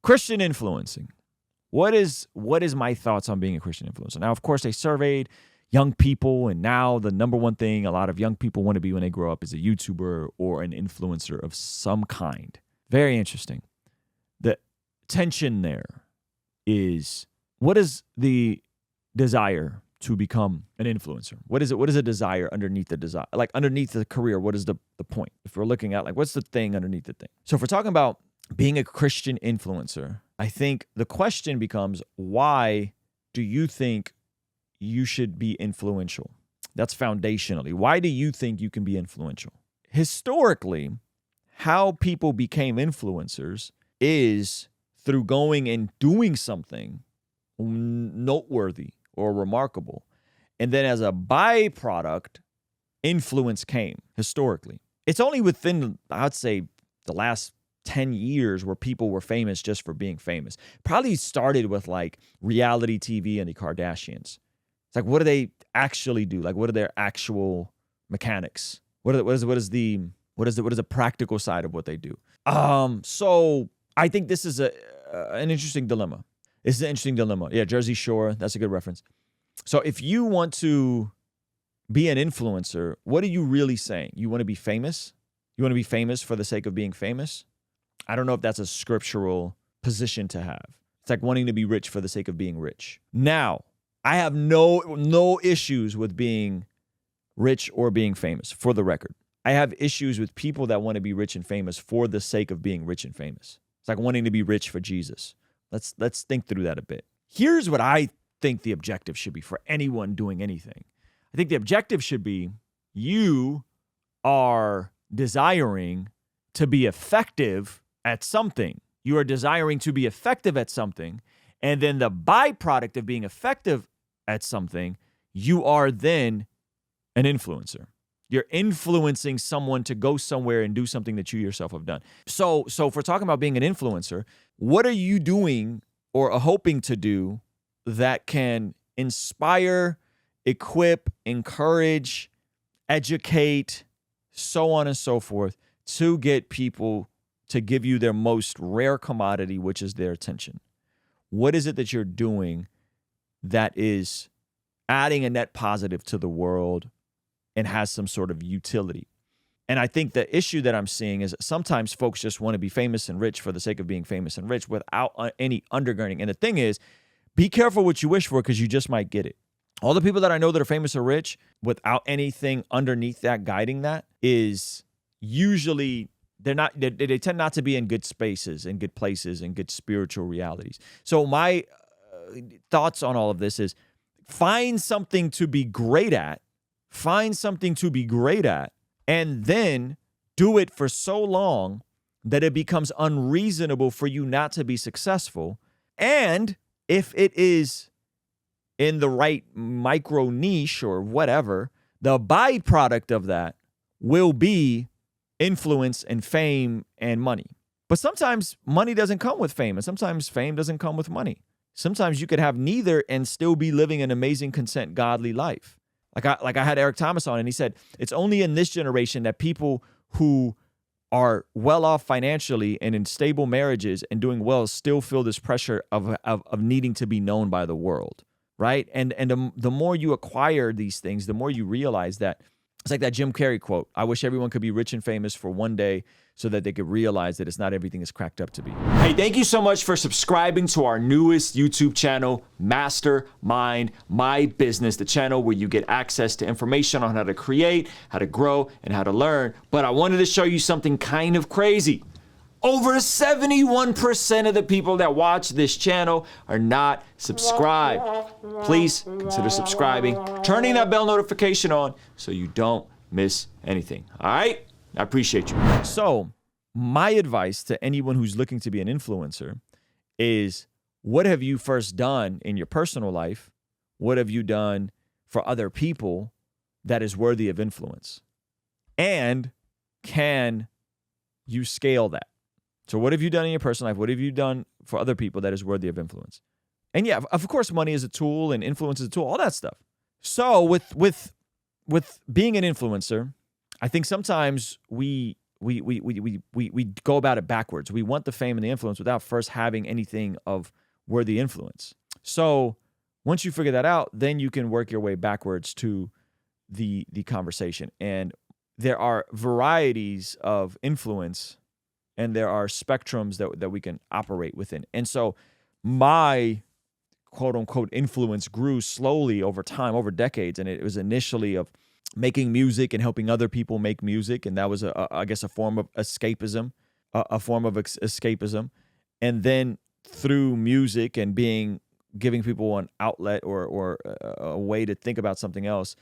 Christian influencing. What is my thoughts on being a Christian influencer? Now, of course, they surveyed young people, and now the number one thing a lot of young people want to be when they grow up is a YouTuber or an influencer of some kind. Very interesting. The tension there is, what is the desire to become an influencer? What is it? What is a desire underneath the desire? Like underneath the career, what is the point? If we're looking at like, what's the thing underneath the thing? So if we're talking about being a Christian influencer, I think the question becomes, why do you think you should be influential? That's foundationally. Why do you think you can be influential? Historically, how people became influencers is through going and doing something noteworthy or remarkable. And then as a byproduct, influence came historically. It's only within, I'd say, the last 10 years where people were famous just for being famous. Probably started with like reality TV and the Kardashians. It's like, what do they actually do? Like, what are their actual mechanics? What is the practical side of what they do? So I think this is an interesting dilemma. It's an interesting dilemma. Yeah, Jersey Shore, that's a good reference. So if you want to be an influencer, what are you really saying? You want to be famous? You want to be famous for the sake of being famous? I don't know if that's a scriptural position to have. It's like wanting to be rich for the sake of being rich. Now, I have no issues with being rich or being famous, for the record. I have issues with people that want to be rich and famous for the sake of being rich and famous. It's like wanting to be rich for Jesus. Let's think through that a bit. Here's what I think the objective should be for anyone doing anything. I think the objective should be you are desiring to be effective at something. You are desiring to be effective at something, and then the byproduct of being effective at something, you are then an influencer. You're influencing someone to go somewhere and do something that you yourself have done. So if we're talking about being an influencer, what are you doing or hoping to do that can inspire, equip, encourage, educate, so on and so forth, to get people to give you their most rare commodity, which is their attention? What is it that you're doing that is adding a net positive to the world and has some sort of utility? And I think the issue that I'm seeing is sometimes folks just want to be famous and rich for the sake of being famous and rich without any undergirding. And the thing is, be careful what you wish for, because you just might get it. All the people that I know that are famous or rich without anything underneath that guiding that is usually they tend not to be in good spaces and good places and good spiritual realities. So my thoughts on all of this is, find something to be great at, and then do it for so long that it becomes unreasonable for you not to be successful. And if it is in the right micro niche or whatever, the byproduct of that will be influence and fame and money. But sometimes money doesn't come with fame, and sometimes fame doesn't come with money. Sometimes you could have neither and still be living an amazing, content, godly life. Like I had Eric Thomas on, and he said, it's only in this generation that people who are well off financially and in stable marriages and doing well still feel this pressure of needing to be known by the world, right? And the more you acquire these things, the more you realize that it's like that Jim Carrey quote, I wish everyone could be rich and famous for one day so that they could realize that it's not everything is cracked up to be. Hey, thank you so much for subscribing to our newest YouTube channel, Mastermind My Business, the channel where you get access to information on how to create, how to grow, and how to learn. But I wanted to show you something kind of crazy. Over 71% of the people that watch this channel are not subscribed. Please consider subscribing, turning that bell notification on so you don't miss anything. All right? I appreciate you. So my advice to anyone who's looking to be an influencer is, what have you first done in your personal life? What have you done for other people that is worthy of influence? And can you scale that? So what have you done in your personal life? What have you done for other people that is worthy of influence? And yeah, of course, money is a tool and influence is a tool, all that stuff. So with being an influencer, I think sometimes we we go about it backwards. We want the fame and the influence without first having anything of worthy influence. So once you figure that out, then you can work your way backwards to the conversation. And there are varieties of influence, and there are spectrums that we can operate within. And so my quote unquote influence grew slowly over time, over decades. And it was initially of making music and helping other people make music. And that was, I guess, a form of escapism, escapism. And then through music and giving people an outlet or a way to think about something else,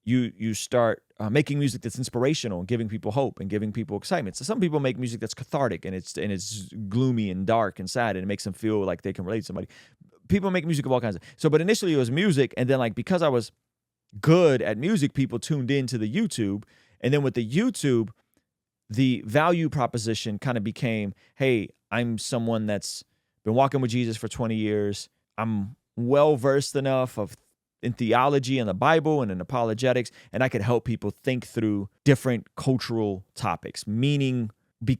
you start making music that's inspirational and giving people hope and giving people excitement. So some people make music that's cathartic and it's gloomy and dark and sad and it makes them feel like they can relate to somebody. People make music of all kinds of. So, but initially it was music, and then like because I was good at music, people tuned into the YouTube, and then with the YouTube, the value proposition kind of became, hey, I'm someone that's been walking with Jesus for 20 years. I'm well versed enough in theology and the Bible and in apologetics, and I could help people think through different cultural topics, meaning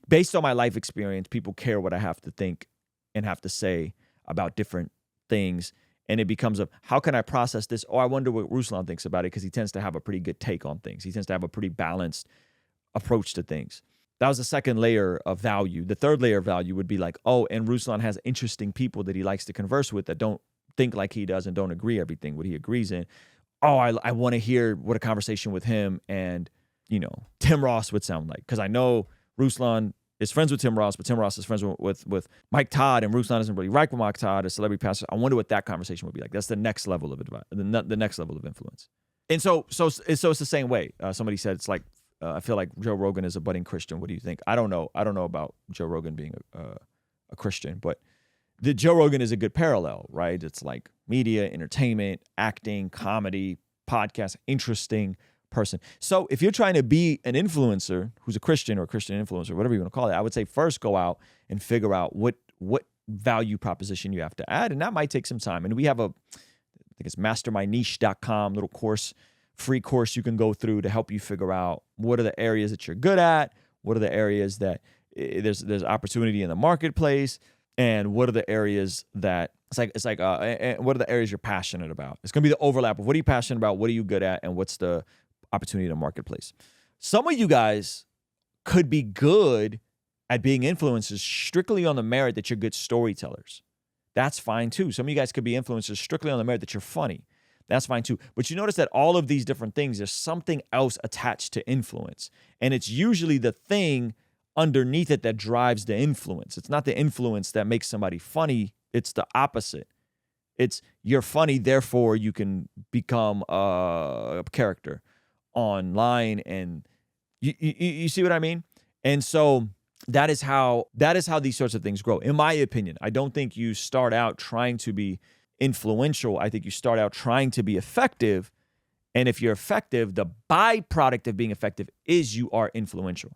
based on my life experience, people care what I have to think and have to say about different things. And it becomes how can I process this? Oh, I wonder what Ruslan thinks about it, because he tends to have a pretty good take on things. He tends to have a pretty balanced approach to things. That was the second layer of value. The third layer of value would be like, oh, and Ruslan has interesting people that he likes to converse with that don't think like he does and don't agree everything what he agrees in. Oh, I want to hear what a conversation with him and, Tim Ross would sound like, because I know Ruslan is friends with Tim Ross, but Tim Ross is friends with Mike Todd, and Ruslan isn't really right with Mike Todd, a celebrity pastor. I wonder what that conversation would be like. That's the next level of advice, the next level of influence. And so it's the same way. Somebody said it's like, I feel like Joe Rogan is a budding Christian. What do you think? I don't know about Joe Rogan being a Christian, but the Joe Rogan is a good parallel, right? It's like media, entertainment, acting, comedy, podcast, interesting person. So if you're trying to be an influencer who's a Christian or a Christian influencer, whatever you want to call it, I would say first go out and figure out what value proposition you have to add. And that might take some time. And we have I think it's mastermyniche.com little course, free course you can go through to help you figure out what are the areas that you're good at, what are the areas that there's opportunity in the marketplace, and what are the areas that what are the areas you're passionate about. It's going to be the overlap of what are you passionate about, what are you good at, and what's the opportunity in the marketplace. Some of you guys could be good at being influencers strictly on the merit that you're good storytellers. That's fine too. Some of you guys could be influencers strictly on the merit that you're funny. That's fine too. But you notice that all of these different things, there's something else attached to influence. And it's usually the thing underneath it that drives the influence. It's not the influence that makes somebody funny. It's the opposite. It's you're funny, therefore you can become a character online, and you see what I mean? And so that is how these sorts of things grow. In my opinion, I don't think you start out trying to be influential. I think you start out trying to be effective. And if you're effective, the byproduct of being effective is you are influential.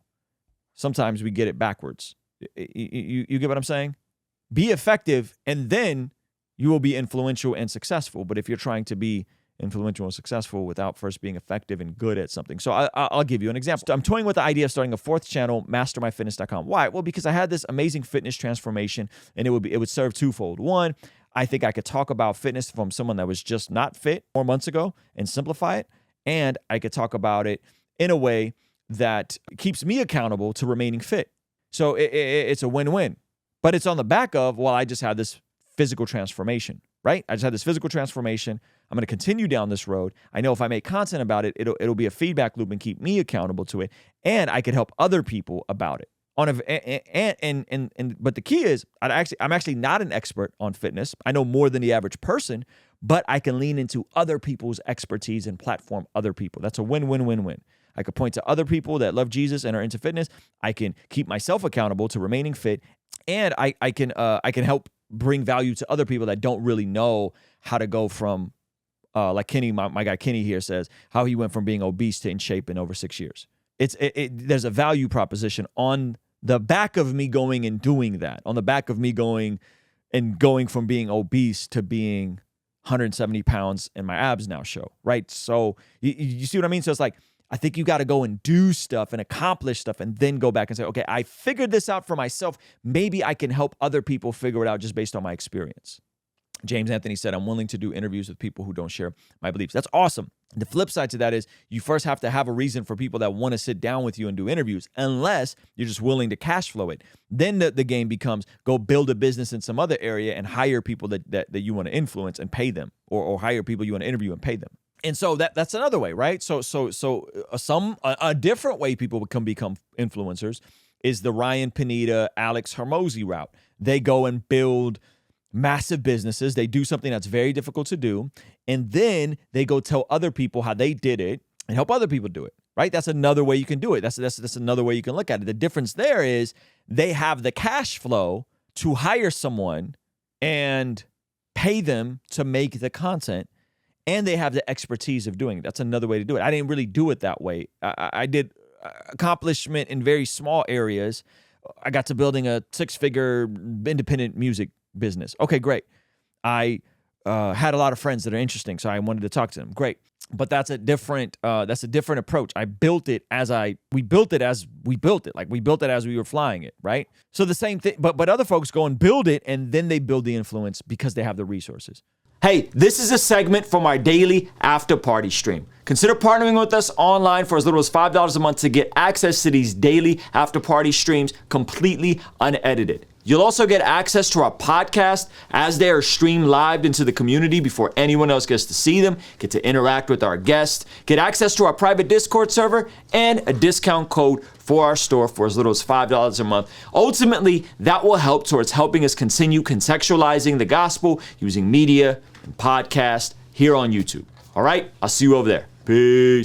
Sometimes we get it backwards. You get what I'm saying? Be effective, and then you will be influential and successful. But if you're trying to be influential and successful without first being effective and good at something. So I'll give you an example. I'm toying with the idea of starting a fourth channel, mastermyfitness.com. Why? Well, because I had this amazing fitness transformation, and it would serve twofold. One, I think I could talk about fitness from someone that was just not fit 4 months ago and simplify it. And I could talk about it in a way that keeps me accountable to remaining fit. So it's a win-win. But it's on the back of, well, I just had this physical transformation, right? I just had this physical transformation. I'm going to continue down this road. I know if I make content about it, it'll be a feedback loop and keep me accountable to it. And I could help other people about it. But the key is, I'm actually not an expert on fitness. I know more than the average person, but I can lean into other people's expertise and platform other people. That's a win-win-win-win. I could point to other people that love Jesus and are into fitness. I can keep myself accountable to remaining fit, and I can help bring value to other people that don't really know how to go from, like Kenny, my guy Kenny here says, how he went from being obese to in shape in over 6 years. There's a value proposition on the back of me going and doing that, on the back of me going from being obese to being 170 pounds and my abs now show, right? So you see what I mean? So it's like, I think you got to go and do stuff and accomplish stuff and then go back and say, okay, I figured this out for myself. Maybe I can help other people figure it out just based on my experience. James Anthony said, I'm willing to do interviews with people who don't share my beliefs. That's awesome. The flip side to that is you first have to have a reason for people that want to sit down with you and do interviews, unless you're just willing to cash flow it. Then the game becomes go build a business in some other area and hire people that you want to influence and pay them, or hire people you want to interview and pay them. And so that's another way, right? So a different way people can become influencers is the Ryan Pineda, Alex Hormozi route. They go and build massive businesses. They do something that's very difficult to do. And then they go tell other people how they did it and help other people do it, right? That's another way you can do it. That's another way you can look at it. The difference there is they have the cash flow to hire someone and pay them to make the content, and they have the expertise of doing it. That's another way to do it. I didn't really do it that way. I did accomplishment in very small areas. I got to building a 6-figure independent music business. Okay, great. I had a lot of friends that are interesting, so I wanted to talk to them. Great. But that's a different approach. I built it we built it as we built it. Like we built it as we were flying it, right? So the same thing, but other folks go and build it, and then they build the influence because they have the resources. Hey, this is a segment from our daily after party stream. Consider partnering with us online for as little as $5 a month to get access to these daily after party streams completely unedited. You'll also get access to our podcast as they are streamed live into the community before anyone else gets to see them, get to interact with our guests, get access to our private Discord server, and a discount code for our store for as little as $5 a month. Ultimately, that will help towards helping us continue contextualizing the gospel using media and podcast here on YouTube. All right, I'll see you over there. Peace.